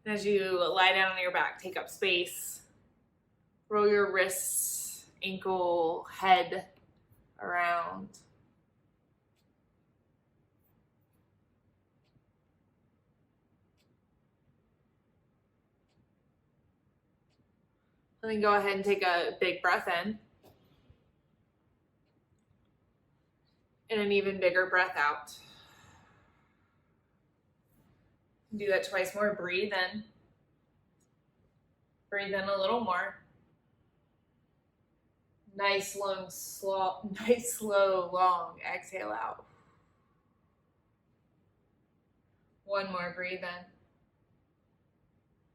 And as you lie down on your back, take up space. Roll your wrists, ankle, head around. And then go ahead and take a big breath in. And an even bigger breath out. Do that twice more. Breathe in. Breathe in a little more. Nice, slow, long exhale out. One more. Breathe in.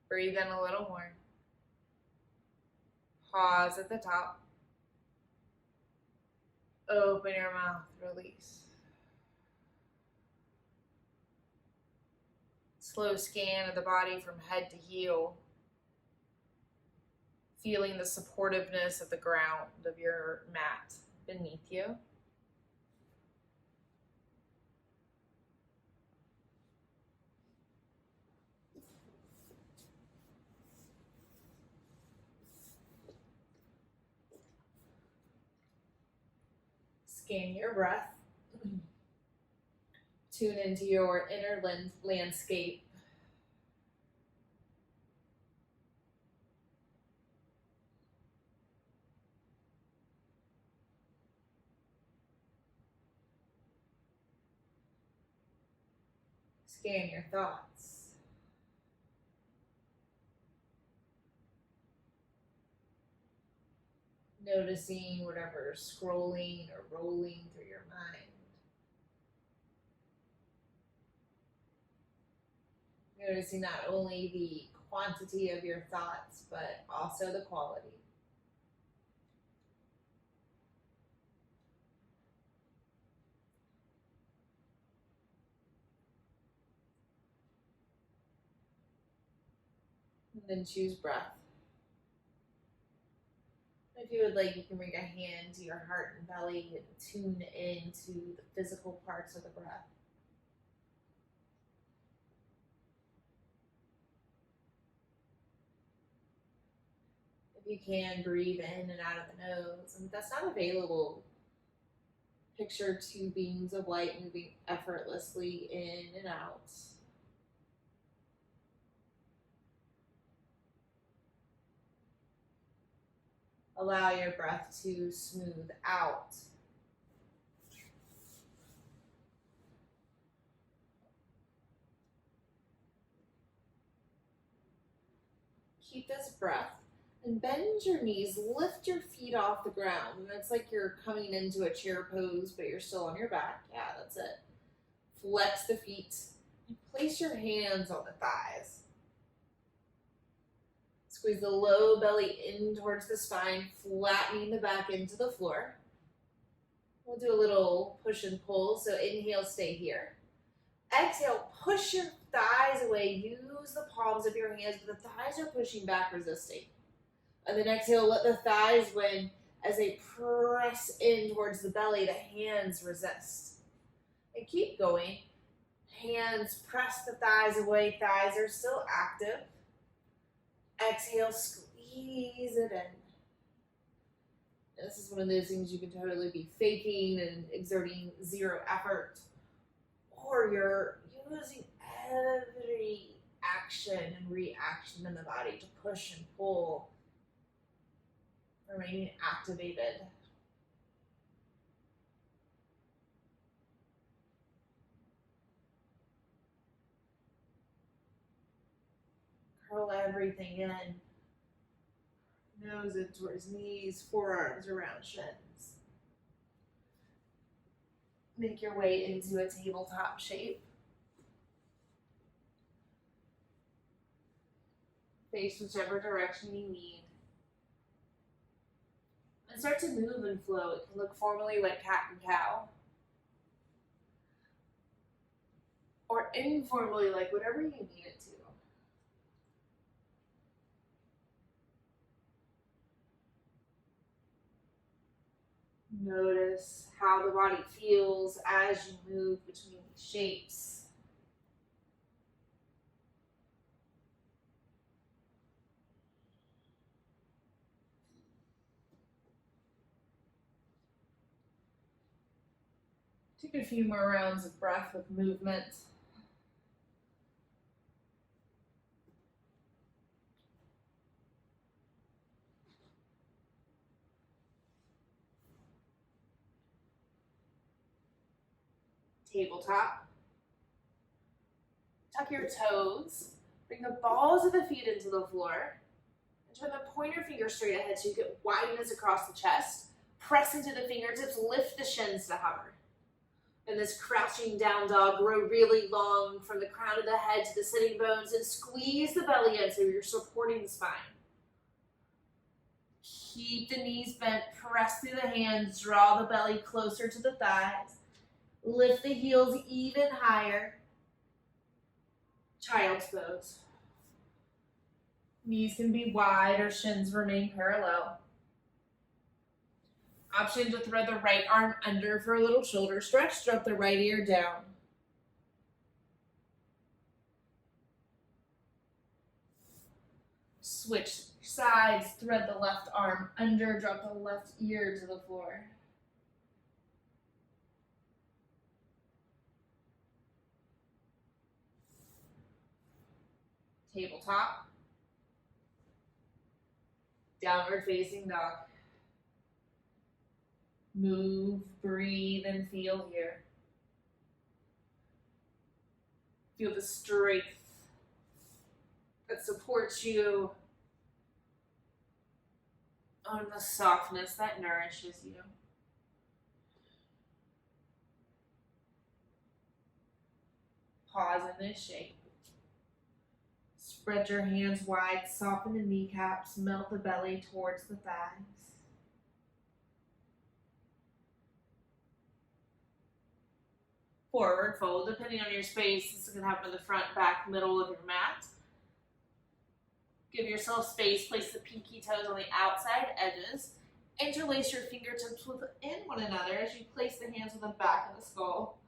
Breathe in a little more. Pause at the top. Open your mouth. Release. Slow scan of the body from head to heel. Feeling the supportiveness of the ground of your mat beneath you. Scan your breath. Tune into your inner landscape. Scan your thoughts. Noticing whatever's scrolling or rolling through your mind. Noticing not only the quantity of your thoughts, but also the quality. And then choose breath. If you would like, you can bring a hand to your heart and belly and tune into the physical parts of the breath. If you can, breathe in and out of the nose. And if that's not available, picture two beams of light moving effortlessly in and out. Allow your breath to smooth out. Keep this breath and bend your knees, lift your feet off the ground. And it's like you're coming into a chair pose, but you're still on your back. Yeah, that's it. Flex the feet and place your hands on the thighs. Squeeze the low belly in towards the spine, flattening the back into the floor. We'll do a little push and pull. So inhale, stay here. Exhale, push your thighs away. Use the palms of your hands, but the thighs are pushing back, resisting. And then exhale, let the thighs win as they press in towards the belly. The hands resist. And keep going. Hands press the thighs away. Thighs are still active. Exhale, squeeze it in. And this is one of those things you can totally be faking and exerting zero effort, or you're using every action and reaction in the body to push and pull, remaining activated. Curl everything in. Nose in towards knees, forearms around shins. Make your way into a tabletop shape. Face whichever direction you need. And start to move and flow. It can look formally like cat and cow. Or informally like whatever you need it to. Notice how the body feels as you move between these shapes. Take a few more rounds of breath with movement. Tabletop. Tuck your toes. Bring the balls of the feet into the floor. And turn the pointer finger straight ahead so you get wideness across the chest. Press into the fingertips, lift the shins to hover. In this crouching down dog, grow really long from the crown of the head to the sitting bones and squeeze the belly in so you're supporting the spine. Keep the knees bent, press through the hands, draw the belly closer to the thighs. Lift the heels even higher. Child's pose. Knees can be wide or shins remain parallel. Option to thread the right arm under for a little shoulder stretch. Drop the right ear down. Switch sides, thread the left arm under, drop the left ear to the floor. Tabletop. Downward facing dog. Move, breathe, and feel here. Feel the strength that supports you and the softness that nourishes you. Pause in this shape. Spread your hands wide, soften the kneecaps, melt the belly towards the thighs. Forward fold, depending on your space, this can happen in the front, back, middle of your mat. Give yourself space, place the pinky toes on the outside edges. Interlace your fingertips within one another as you place the hands on the back of the skull.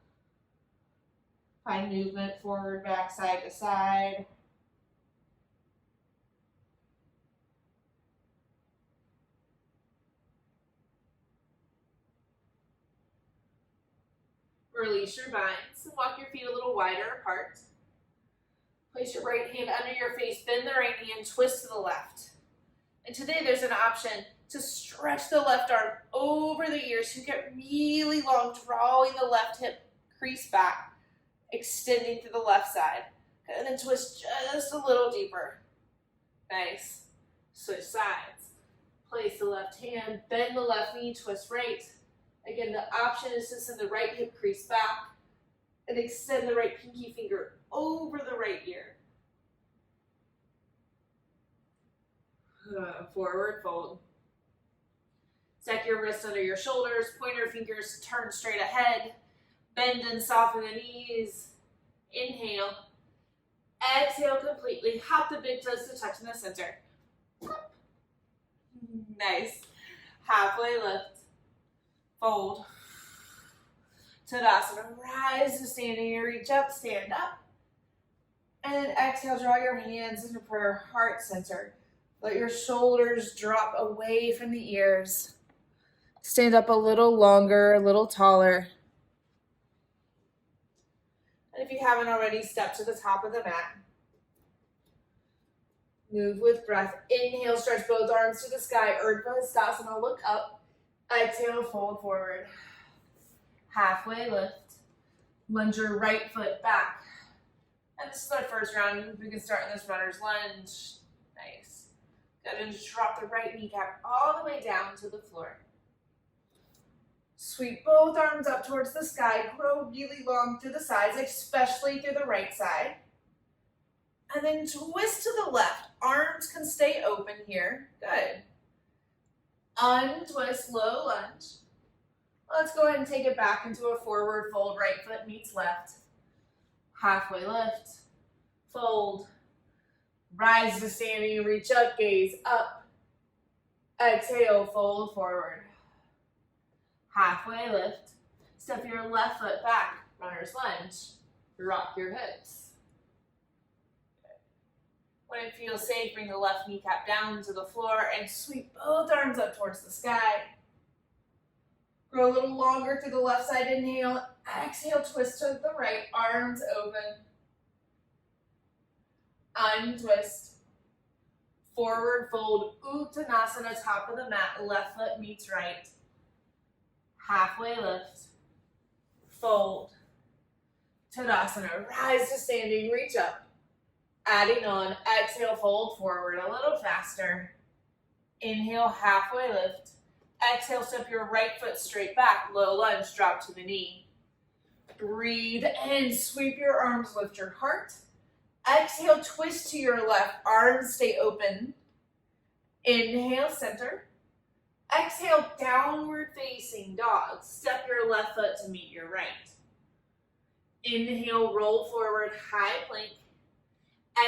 Find movement forward, back, side to side. Release your binds and walk your feet a little wider apart. Place your right hand under your face, bend the right hand, twist to the left. And today there's an option to stretch the left arm over the ear so you get really long, drawing the left hip crease back, extending to the left side. And then twist just a little deeper. Nice. Switch sides. Place the left hand, bend the left knee, twist right. Again, the option is to send the right hip crease back and extend the right pinky finger over the right ear. Forward fold. Stack your wrists under your shoulders, pointer fingers turn straight ahead. Bend and soften the knees. Inhale. Exhale completely. Hop the big toes to touch in the center. Nice. Halfway lift. Fold. Tadasana. Rise to standing and reach up. Stand up. And then exhale, draw your hands into prayer, heart center. Let your shoulders drop away from the ears. Stand up a little longer, a little taller. And if you haven't already, step to the top of the mat. Move with breath. Inhale, stretch both arms to the sky. Urdhva Hastasana, look up. Exhale, fold forward. Halfway lift. Lunge your right foot back. And this is our first round. We can start in this runner's lunge. Nice. Good, and just drop the right kneecap all the way down to the floor. Sweep both arms up towards the sky. Grow really long through the sides, especially through the right side. And then twist to the left. Arms can stay open here. Good. Untwist, low lunge. Let's go ahead and take it back into a forward fold. Right foot meets left. Halfway lift. Fold. Rise to standing, reach up, gaze up. Exhale, fold forward. Halfway lift. Step your left foot back. Runner's lunge. Rock your hips. When it feels safe, bring the left kneecap down to the floor and sweep both arms up towards the sky. Go a little longer through the left side. Inhale. Exhale, twist to the right. Arms open. Untwist. Forward fold. Uttanasana, top of the mat. Left foot meets right. Halfway lift. Fold. Tadasana. Rise to standing. Reach up. Adding on. Exhale, fold forward. A little faster. Inhale, halfway lift. Exhale, step your right foot straight back. Low lunge, drop to the knee. Breathe in, sweep your arms, lift your heart. Exhale, twist to your left, arms stay open. Inhale, center. Exhale, downward facing dog. Step your left foot to meet your right. Inhale, roll forward, high plank.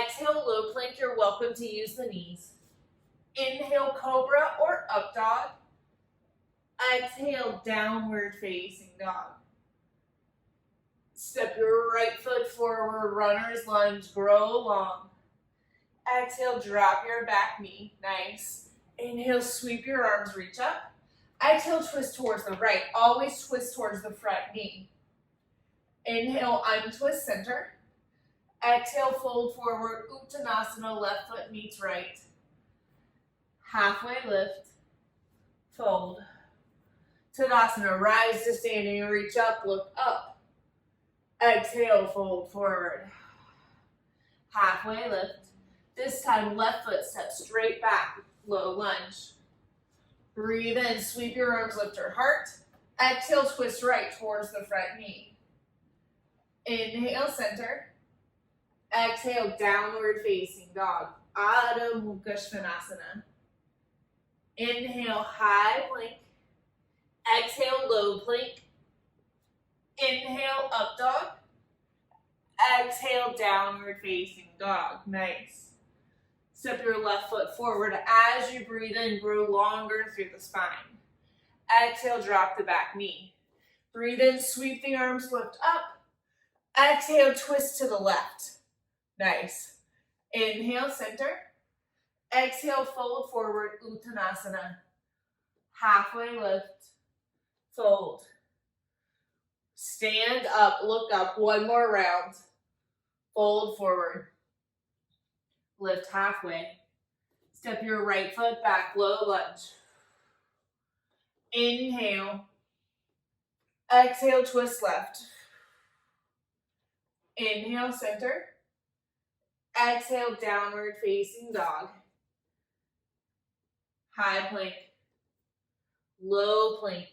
Exhale, low plank. You're welcome to use the knees. Inhale, cobra or up dog. Exhale, downward facing dog. Step your right foot forward, runner's lunge, grow long. Exhale, drop your back knee, nice. Inhale, sweep your arms, reach up. Exhale, twist towards the right, always twist towards the front knee. Inhale, untwist center. Exhale, fold forward, Uttanasana, left foot meets right. Halfway lift, fold. Tadasana, rise to standing, reach up, look up. Exhale, fold forward. Halfway lift. This time, left foot steps straight back, low lunge. Breathe in, sweep your arms, lift your heart. Exhale, twist right towards the front knee. Inhale, center. Exhale, downward facing dog. Adho Mukha Svanasana. Inhale, high plank. Exhale, low plank. Inhale, up dog. Exhale, downward facing dog. Nice. Step your left foot forward. As you breathe in, grow longer through the spine. Exhale, drop the back knee. Breathe in, sweep the arms, lift up. Exhale, twist to the left. Nice. Inhale, center. Exhale, fold forward, Uttanasana. Halfway lift. Fold. Stand up, look up, one more round. Fold forward. Lift halfway. Step your right foot back, low lunge. Inhale. Exhale, twist left. Inhale, center. Exhale, downward facing dog. High plank. Low plank.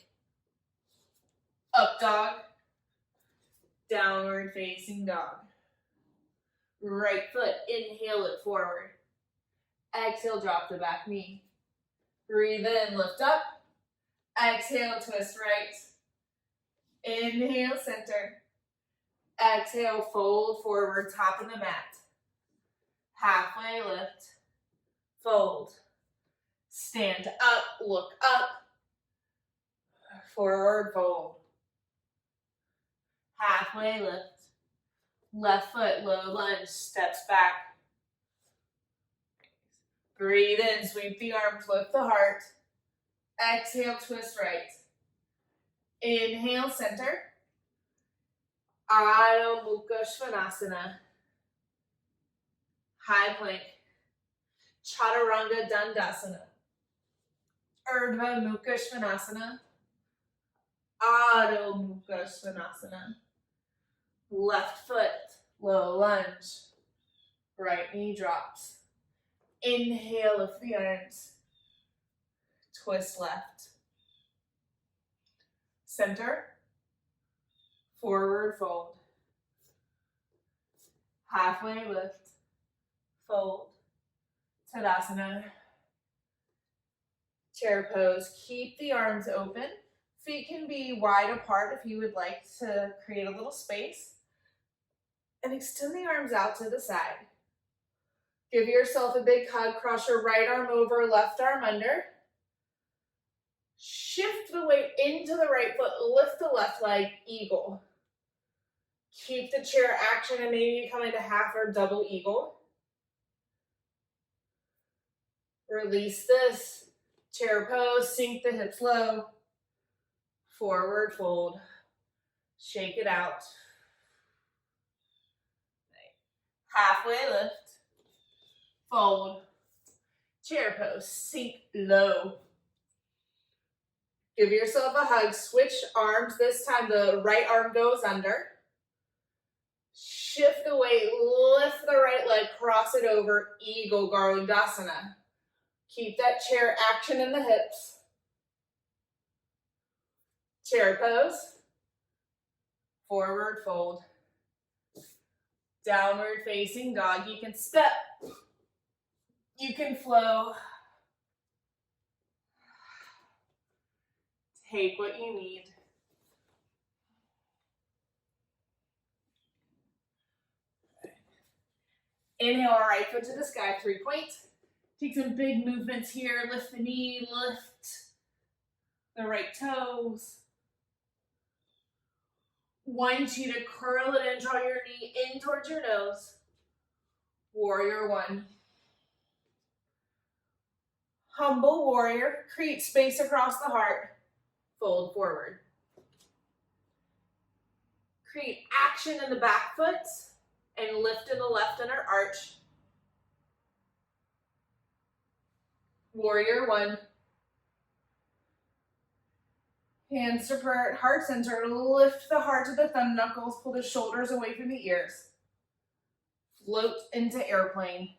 Up dog. Downward facing dog. Right foot, inhale it forward. Exhale, drop the back knee. Breathe in, lift up. Exhale, twist right. Inhale, center. Exhale, fold forward, top of the mat. Halfway lift. Fold. Stand up, look up. Forward fold. Halfway lift. Left foot, low lunge, steps back. Breathe in, sweep the arms, lift the heart. Exhale, twist right. Inhale, center. Adho Mukha Svanasana. High plank. Chaturanga Dandasana. Urdhva Mukha Svanasana. Adho Mukha Svanasana. Left foot, low lunge. Right knee drops. Inhale, lift the arms. Twist left. Center. Forward fold. Halfway lift. Fold. Tadasana. Chair pose. Keep the arms open. Feet can be wide apart if you would like to create a little space. And extend the arms out to the side. Give yourself a big hug. Cross your right arm over, left arm under. Shift the weight into the right foot. Lift the left leg, eagle. Keep the chair action and maybe you come into half or double eagle. Release this. Chair pose, sink the hips low. Forward fold. Shake it out. Halfway lift. Fold. Chair pose. Sink low. Give yourself a hug. Switch arms. This time the right arm goes under. Shift the weight. Lift the right leg. Cross it over. Eagle Garlandasana. Keep that chair action in the hips. Chair pose. Forward fold. Downward facing dog. You can step. You can flow. Take what you need. Inhale our right foot to the sky, 3-point. Take some big movements here. Lift the knee, lift the right toes. 1, 2 to curl it in, draw your knee in towards your nose. Warrior 1. Humble warrior, create space across the heart. Fold forward. Create action in the back foot and lift in the left inner arch. Warrior 1. Hands to prayer at heart center. Lift the heart to the thumb knuckles. Pull the shoulders away from the ears. Float into airplane.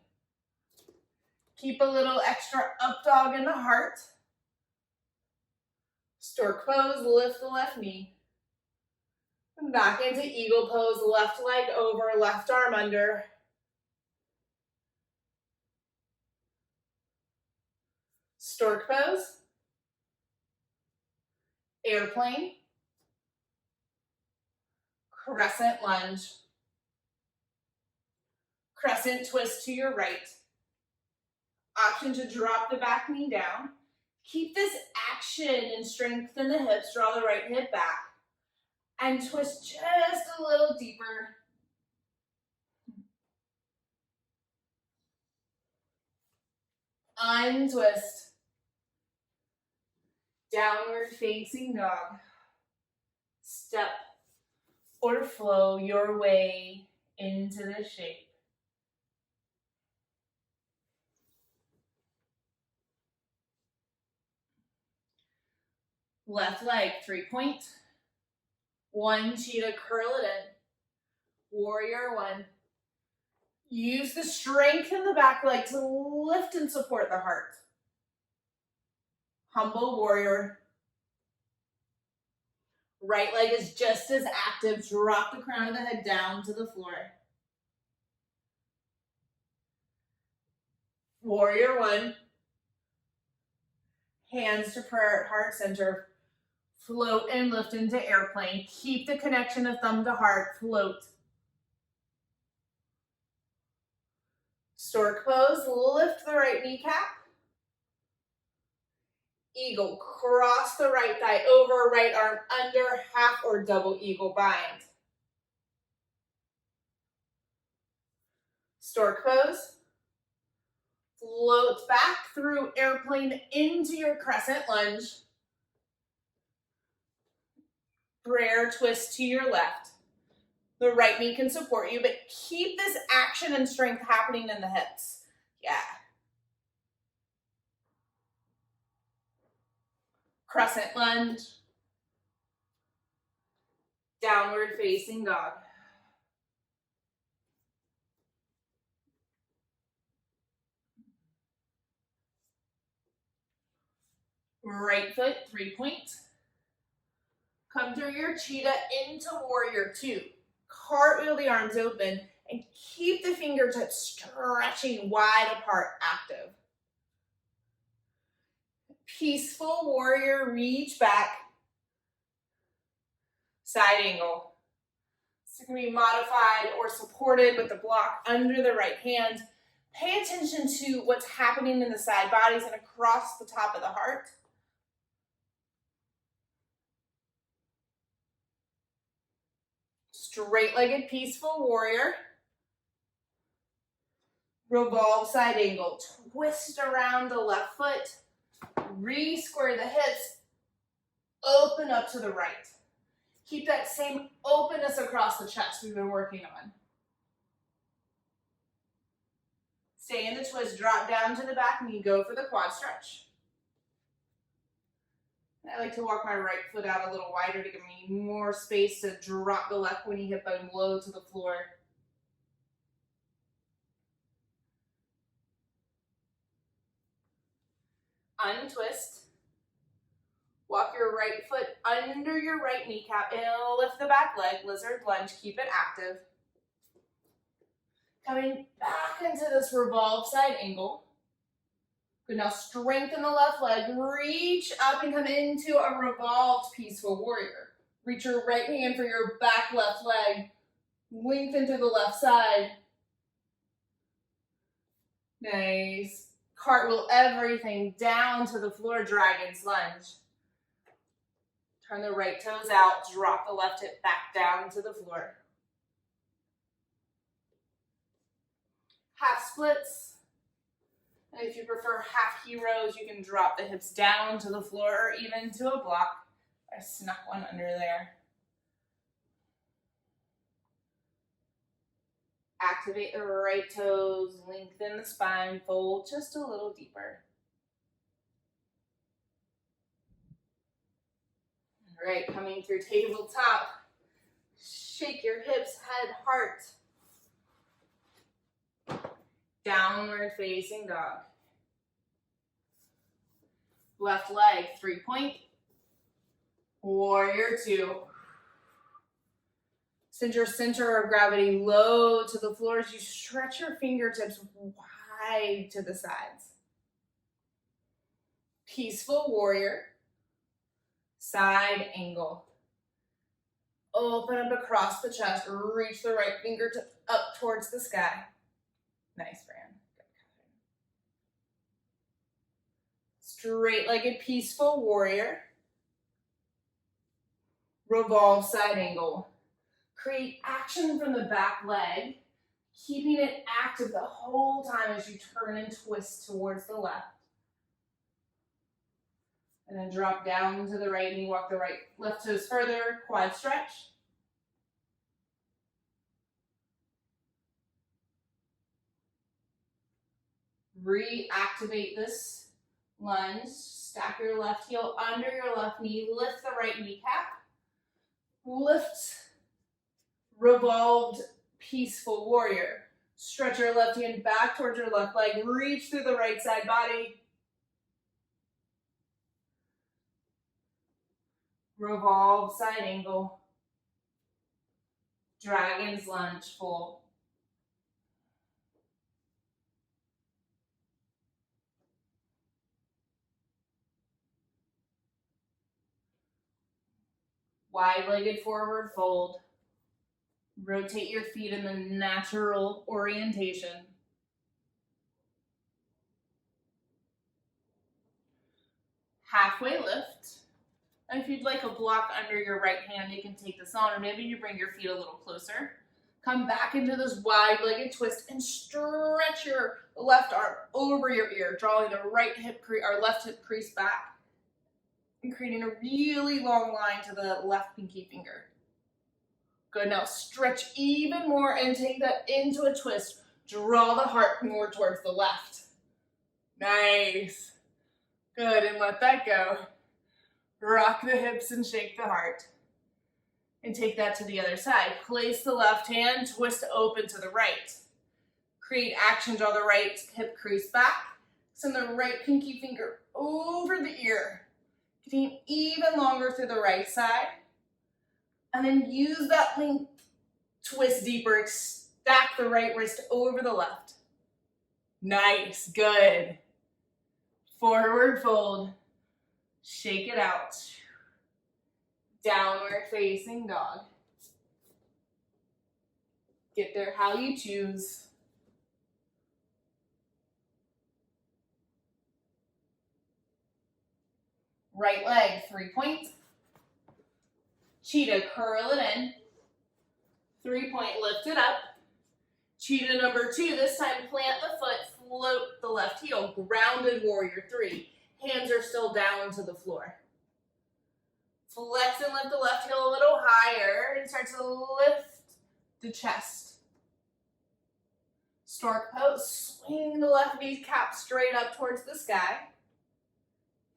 Keep a little extra up dog in the heart. Stork pose. Lift the left knee. And back into eagle pose. Left leg over, left arm under. Stork pose. Airplane. Crescent lunge. Crescent twist to your right. Option to drop the back knee down. Keep this action and strengthen the hips. Draw the right hip back. And twist just a little deeper. Untwist. Downward facing dog. Step or flow your way into the shape. Left leg, 3-point. 1, cheetah, curl it in. Warrior 1. Use the strength in the back leg to lift and support the heart. Humble warrior. Right leg is just as active. Drop the crown of the head down to the floor. Warrior 1. Hands to prayer at heart center. Float and lift into airplane. Keep the connection of thumb to heart. Float. Stork pose. Lift the right kneecap. Eagle. Cross the right thigh over, right arm under, half or double eagle bind. Stork pose. Float back through airplane into your crescent lunge. Prayer twist to your left. The right knee can support you, but keep this action and strength happening in the hips. Yeah. Crescent lunge. Downward facing dog. Right foot, 3-point. Come through your cheetah into warrior 2. Cartwheel the arms open and keep the fingertips stretching wide apart, active. Peaceful warrior, reach back. Side angle. This can be modified or supported with the block under the right hand. Pay attention to what's happening in the side bodies and across the top of the heart. Straight-legged peaceful warrior. Revolve side angle. Twist around the left foot. Re-square the hips. open up to the right. Keep that same openness across the chest we've been working on. Stay in the twist, drop down to the back knee, go for the quad stretch. I like to walk my right foot out a little wider to give me more space to drop the left pointy hip bone low to the floor. Untwist. Walk your right foot under your right kneecap and lift the back leg, lizard lunge, keep it active. Coming back into this revolve side angle. Good, now strengthen the left leg, reach up and come into a revolved peaceful warrior. Reach your right hand for your back left leg, lengthen to the left side. Nice. Cartwheel everything down to the floor, dragon's lunge. Turn the right toes out, drop the left hip back down to the floor. Half splits. And if you prefer half heroes, you can drop the hips down to the floor or even to a block. I snuck one under there. Activate the right toes, lengthen the spine, fold just a little deeper. All right, coming through tabletop. Shake your hips, head, heart. Downward facing dog. Left leg, 3-point. Warrior 2. Send your center of gravity low to the floor as you stretch your fingertips wide to the sides. Peaceful warrior. Side angle. Open up across the chest. Reach the right fingertip up towards the sky. Nice, Fran. Straight-legged peaceful warrior. Revolve side angle. Create action from the back leg, keeping it active the whole time as you turn and twist towards the left. And then drop down to the right knee, walk the left toes further, quad stretch. Reactivate this lunge. Stack your left heel under your left knee. Lift the right kneecap. Lift, revolved, peaceful warrior. Stretch your left hand back towards your left leg. Reach through the right side body. Revolve side angle. Dragon's lunge, full. Wide-legged forward fold. Rotate your feet in the natural orientation. Halfway lift. And if you'd like a block under your right hand, you can take this on, or maybe you bring your feet a little closer. Come back into this wide-legged twist and stretch your left arm over your ear, drawing the left hip crease back. And creating a really long line to the left pinky finger. Good, now stretch even more and take that into a twist. Draw the heart more towards the left. Nice. Good, and let that go. Rock the hips and shake the heart. And take that to the other side. Place the left hand, twist open to the right. Create action, draw the right hip crease back. Send the right pinky finger over the ear. Getting even longer through the right side. And then use that length, twist deeper, stack the right wrist over the left. Nice, good. Forward fold, shake it out. Downward facing dog. Get there how you choose. Right leg, 3-point. Cheetah, curl it in. 3-point, lift it up. Cheetah number 2, this time plant the foot, float the left heel. Grounded warrior 3. Hands are still down to the floor. Flex and lift the left heel a little higher and start to lift the chest. Stork pose. Swing the left kneecap straight up towards the sky.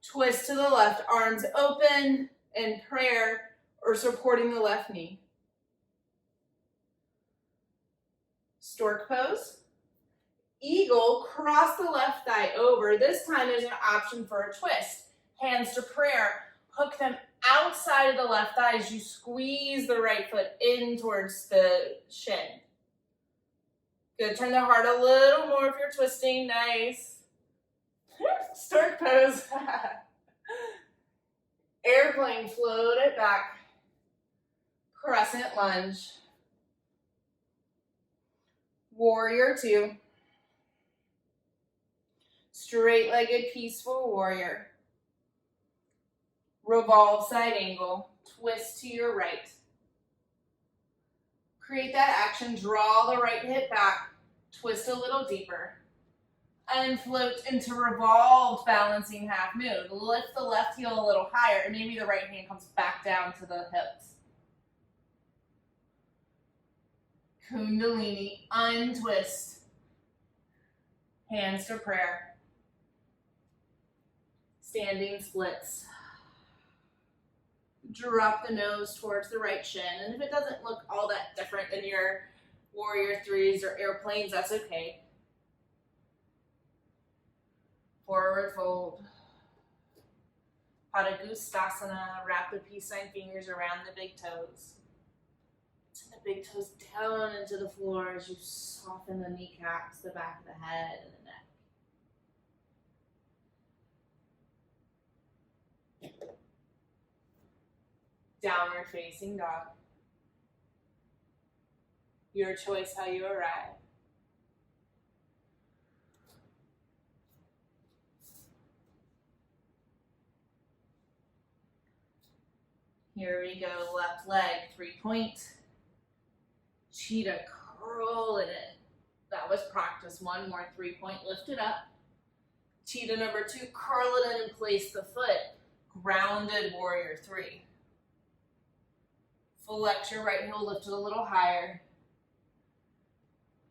Twist to the left, arms open in prayer or supporting the left knee. Stork pose. Eagle, cross the left thigh over. This time there's an option for a twist. Hands to prayer. Hook them outside of the left thigh as you squeeze the right foot in towards the shin. Good. Turn the heart a little more if you're twisting. Nice. Stork pose. Airplane, float it back. Crescent lunge. Warrior two. Straight-legged peaceful warrior. Revolve side angle. Twist to your right. Create that action. Draw the right hip back. Twist a little deeper. And float into revolved balancing half moon. Lift the left heel a little higher, and maybe the right hand comes back down to the hips. Kundalini, untwist. Hands to prayer. Standing splits. Drop the nose towards the right shin. And if it doesn't look all that different than your warrior threes or airplanes, that's okay. Forward fold. Padagustasana. Wrap the peace sign fingers around the big toes. Send the big toes down into the floor as you soften the kneecaps, the back of the head, and the neck. Downward facing dog. Your choice how you arrive. Here we go, left leg, 3-point. Cheetah, curl in it. That was practice. One more, 3-point, lift it up. Cheetah number 2, curl it in and place the foot. Grounded warrior 3. Flex your right heel, lift it a little higher.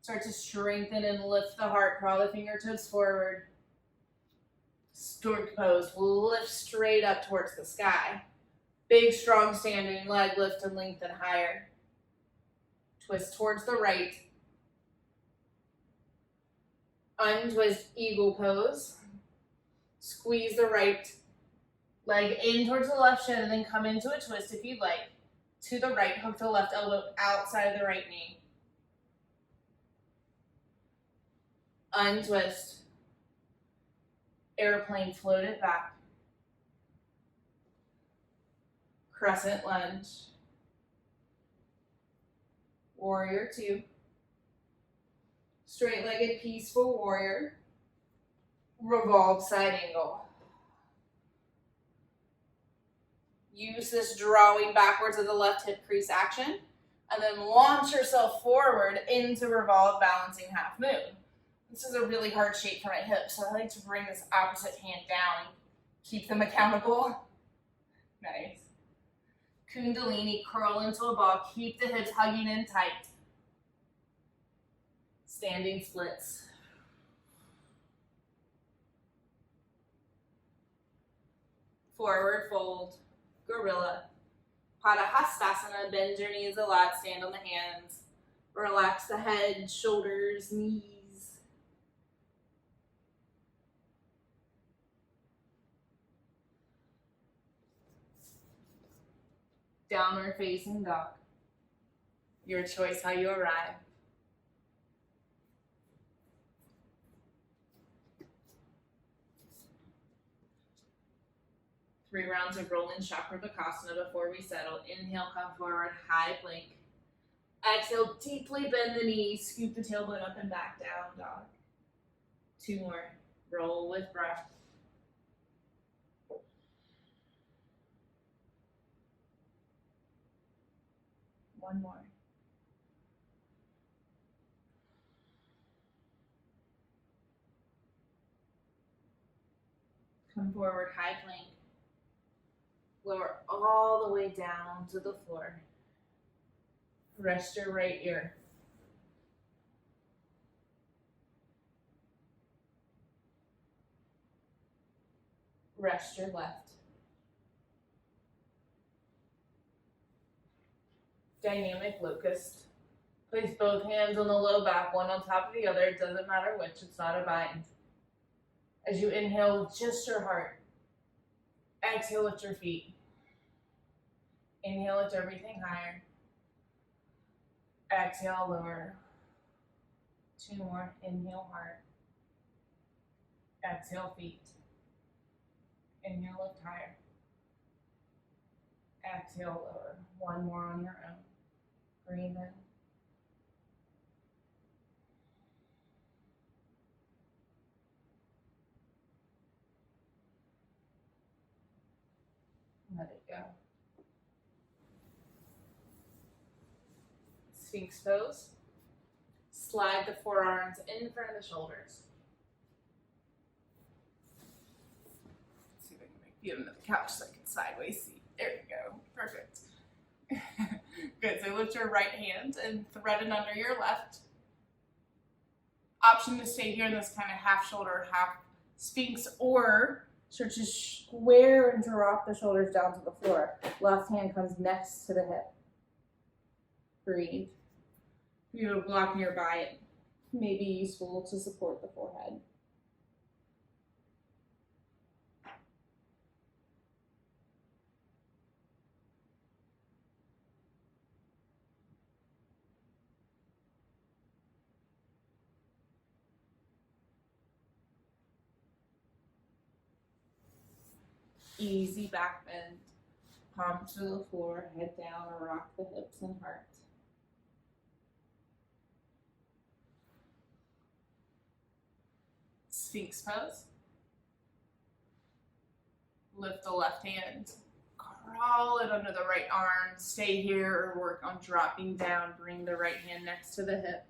Start to strengthen and lift the heart, draw the fingertips forward. Stork pose, lift straight up towards the sky. Big, strong standing leg, lift and lengthen higher. Twist towards the right. Untwist, eagle pose. Squeeze the right leg in towards the left shin and then come into a twist if you'd like. To the right, hook the left elbow outside of the right knee. Untwist. Airplane, float it back. Crescent lunge. Warrior 2. Straight-legged peaceful warrior. Revolve side angle. Use this drawing backwards of the left hip crease action, and then launch yourself forward into revolve balancing half moon. This is a really hard shape for my hips, so I like to bring this opposite hand down and keep them accountable. Nice. Kundalini, curl into a ball, keep the hips hugging in tight. Standing splits. Forward fold, gorilla. Padahastasana, bend your knees a lot, stand on the hands. Relax the head, shoulders, knees. Downward facing dog. Your choice how you arrive. Three rounds of rolling Chakrabhakasana before we settle. Inhale, come forward, high plank. Exhale, deeply bend the knees, scoop the tailbone up and back down, dog. 2 more. Roll with breath. One more. Come forward, high plank. Lower all the way down to the floor. Rest your right ear. Rest your left. Dynamic locust. Place both hands on the low back, one on top of the other. It doesn't matter which, it's not a bind. As you inhale, just your heart. Exhale, lift your feet. Inhale, lift everything higher. Exhale, lower. 2 more. Inhale, heart. Exhale, feet. Inhale, lift higher. Exhale, lower. 1 more on your own. Breathe in. Let it go. Sphinx pose. Slide the forearms in front of the shoulders. Let's see if I can make you under the couch so I can sideways see. There you go. Perfect. Good. So lift your right hand and thread it under your left. Option to stay here in this kind of half shoulder, half sphinx, or start to square and drop the shoulders down to the floor. Left hand comes next to the hip. Breathe. If you have a block nearby, it may be useful to support the forehead. Easy back bend. Palms to the floor, head down, or rock the hips and heart. Sphinx pose. Lift the left hand. Crawl it under the right arm. Stay here or work on dropping down. Bring the right hand next to the hip.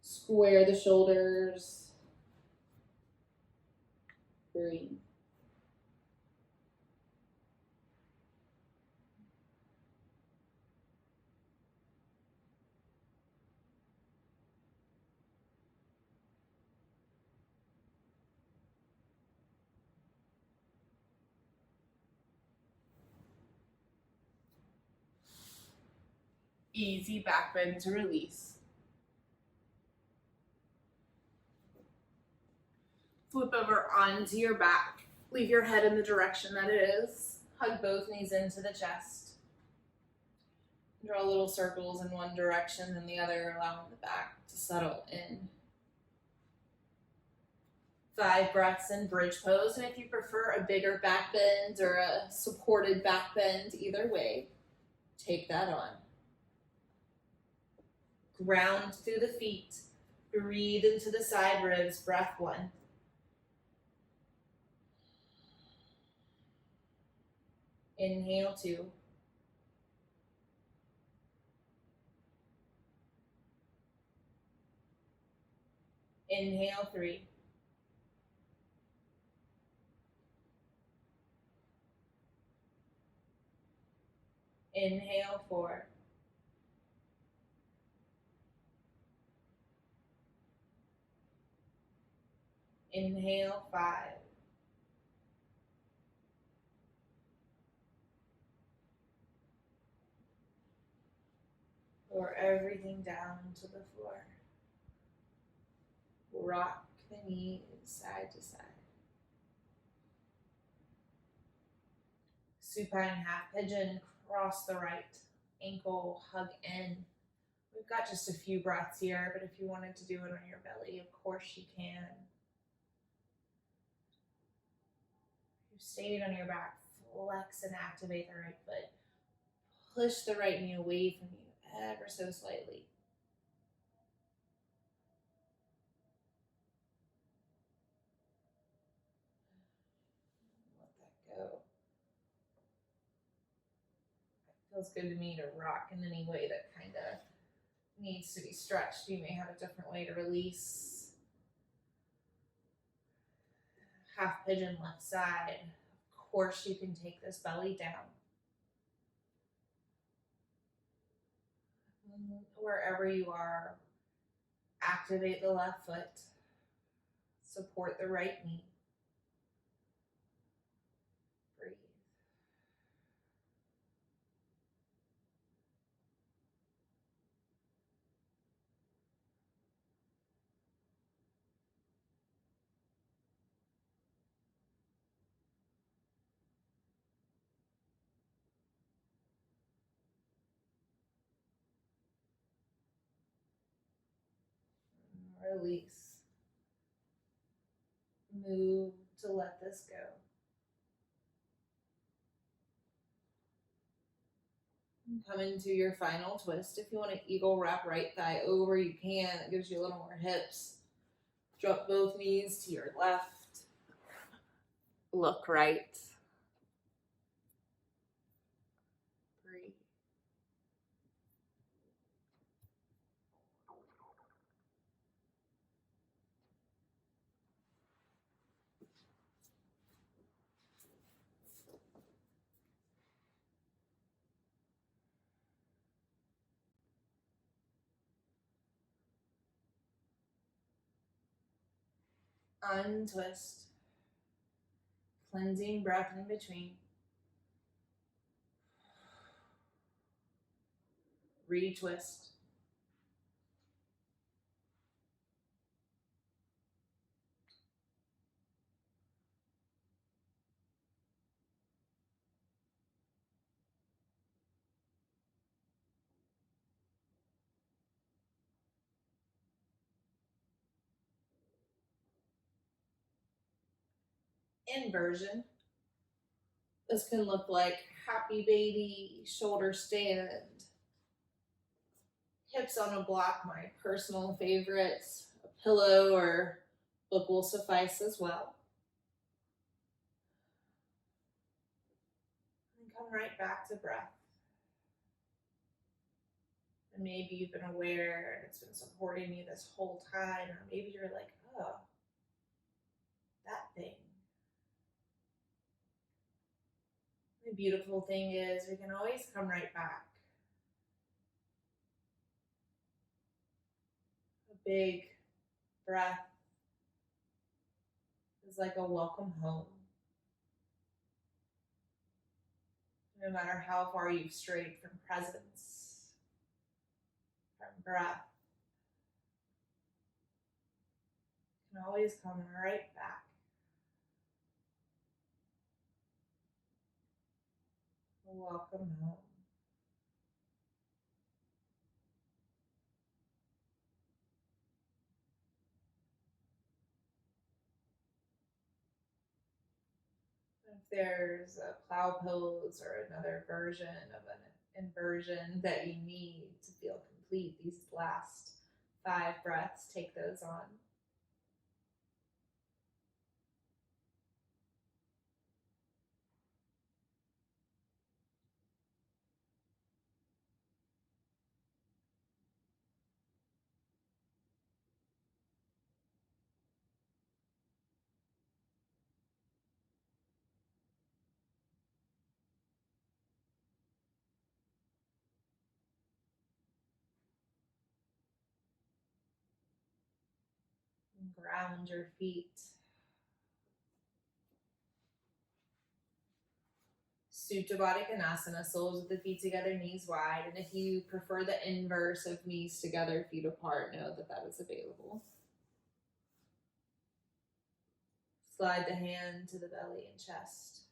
Square the shoulders. Breathe. Easy back bend to release. Flip over onto your back. Leave your head in the direction that it is. Hug both knees into the chest. Draw little circles in one direction and the other, allowing the back to settle in. 5 breaths in bridge pose, and if you prefer a bigger back bend or a supported back bend, either way, take that on. Ground through the feet. Breathe into the side ribs. Breath 1. Inhale 2. Inhale 3. Inhale 4. Inhale 5. Lower everything down to the floor. Rock the knees side to side. Supine half pigeon, cross the right ankle, hug in. We've got just a few breaths here, but if you wanted to do it on your belly, of course you can. If you stayed on your back, flex and activate the right foot. Push the right knee away from you ever so slightly. Let that go. It feels good to me to rock in any way that kind of needs to be stretched. You may have a different way to release. Half pigeon left side. Of course, you can take this belly down. Wherever you are, activate the left foot, support the right knee. Breathe. Release. Move to let this go. Come into your final twist. If you want to eagle wrap right thigh over, you can. It gives you a little more hips. Drop both knees to your left. Look right. Breathe. Untwist. Cleansing breath in between. Retwist. Inversion. This can look like happy baby, shoulder stand, hips on a block, my personal favorites. A pillow or book will suffice as well. And come right back to breath. And maybe you've been aware and it's been supporting you this whole time, or maybe you're like, oh, that thing. The beautiful thing is we can always come right back. A big breath is like a welcome home. No matter how far you've strayed from presence, from breath, you can always come right back. Welcome home. If there's a plow pose or another version of an inversion that you need to feel complete, these last 5 breaths, take those on. And ground your feet. Supta Baddha Konasana, soles of the feet together, knees wide. And if you prefer the inverse of knees together, feet apart, know that that is available. Slide the hand to the belly and chest.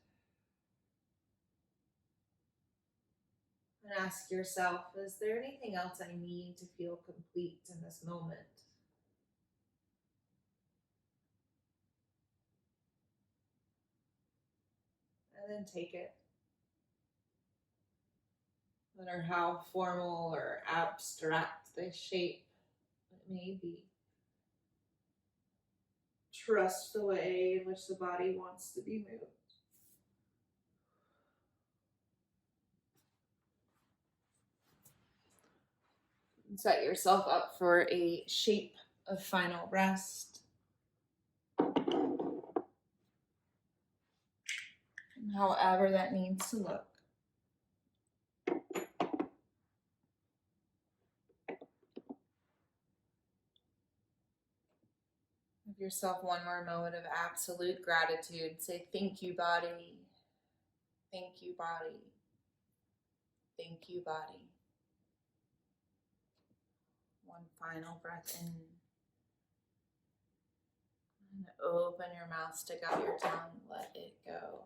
And ask yourself, is there anything else I need to feel complete in this moment? And then take it. No matter how formal or abstract the shape it may be. Trust the way in which the body wants to be moved. And set yourself up for a shape of final rest. however that needs to look. Give yourself one more moment of absolute gratitude. Say, thank you, body. Thank you, body. Thank you, body. One final breath in. And open your mouth, stick out your tongue, let it go.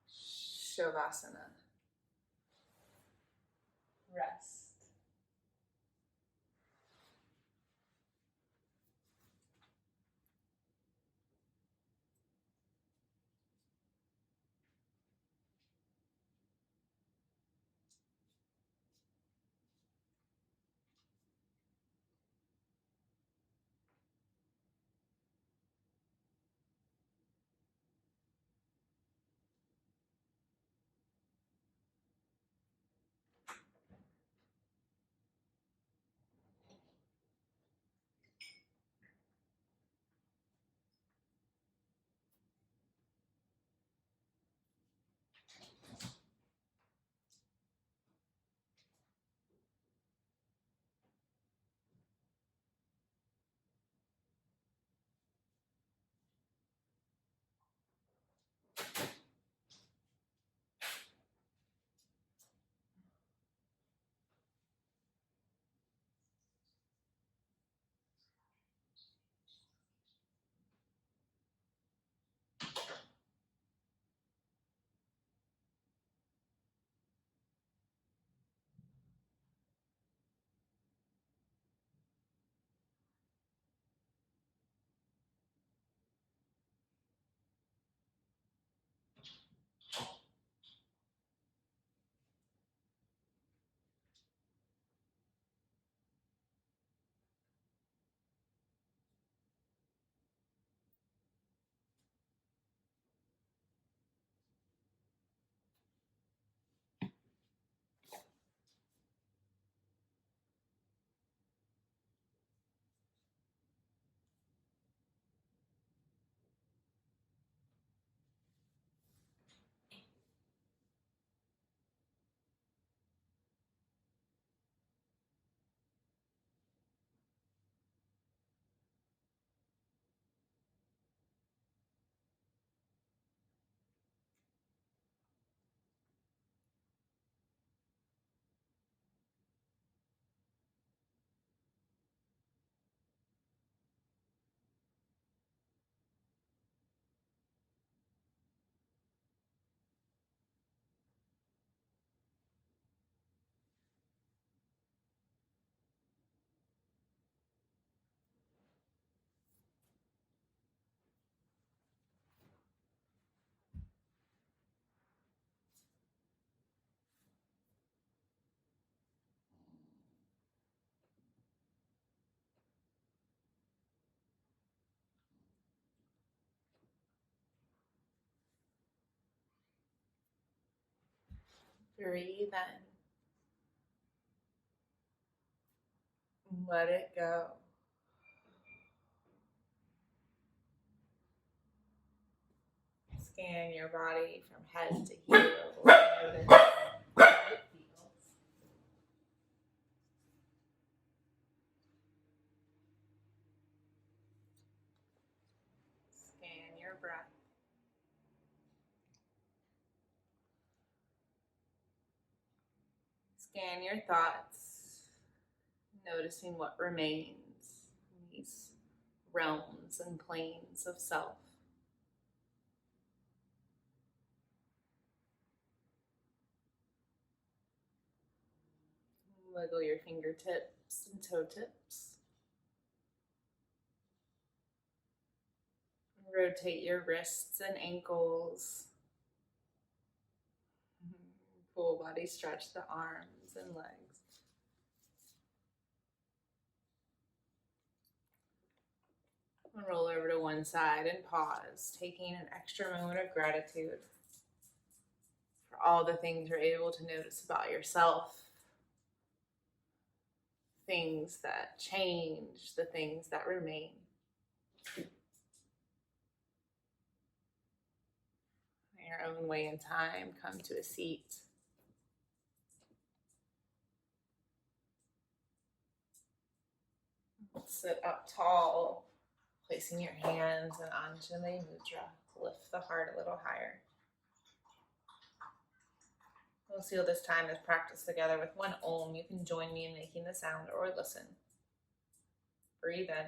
Shavasana. Rest. Breathe in. Let it go. Scan your body from head to heel. Notice how it feels. Scan your breath. Scan your thoughts, noticing what remains in these realms and planes of self. Wiggle your fingertips and toe tips. Rotate your wrists and ankles. Full body stretch the arms and legs. And roll over to one side and pause, taking an extra moment of gratitude for all the things you're able to notice about yourself, things that change, the things that remain. In your own way and time, come to a seat. Sit up tall, placing your hands in Anjali Mudra. Lift the heart a little higher. We'll seal this time as practice together with one Om. You can join me in making the sound or listen. Breathe in.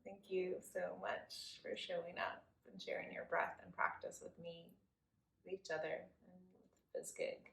Thank you so much for showing up and sharing your breath and practice with me, with each other, and with BizGig.